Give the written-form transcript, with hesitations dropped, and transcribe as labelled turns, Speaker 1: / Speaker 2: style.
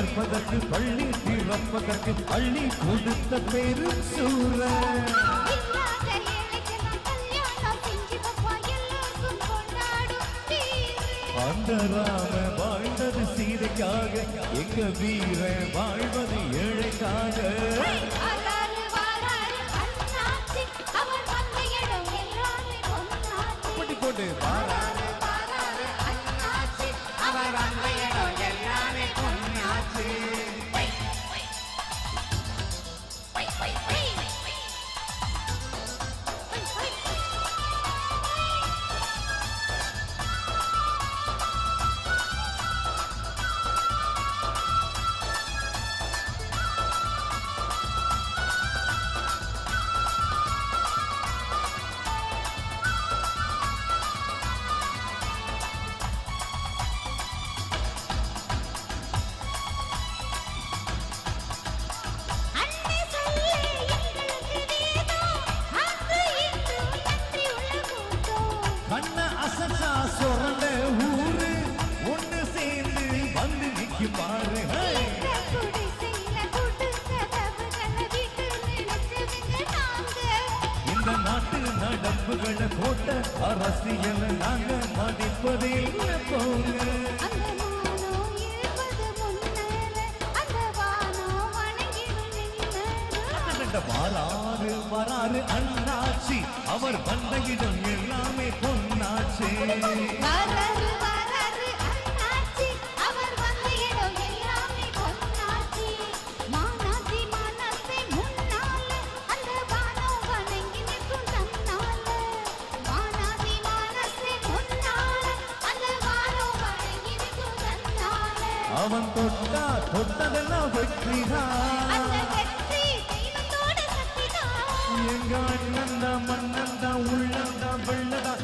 Speaker 1: வளர்ப்பதற்கு பள்ளி திறப்பதற்கு பள்ளி கொடுத்த பெரும் சூரன் அந்த ராம வாழ்ந்தது சீதைக்காக எங்க வீர வாழ்வது ஏழைக்காக போட்டு சொரண்ட ஊரு ஒன்று சேர்ந்து வந்து நிற்கி பாரு இந்த நாட்டு நடப்புகளை போட்ட அரசியல் நாங்க மதிப்பதில் போங்க வராறு வராறு அண்ணாச்சி அவர் வந்த இடம் எல்லாமே பொன்னாச்சி அவன் தொட்டா தொட்டதெல்லாம் வெற்றிதான் எங்க அண்ணன் தான் மன்னன் தான் உள்ளம் தான் வெள்ளதான்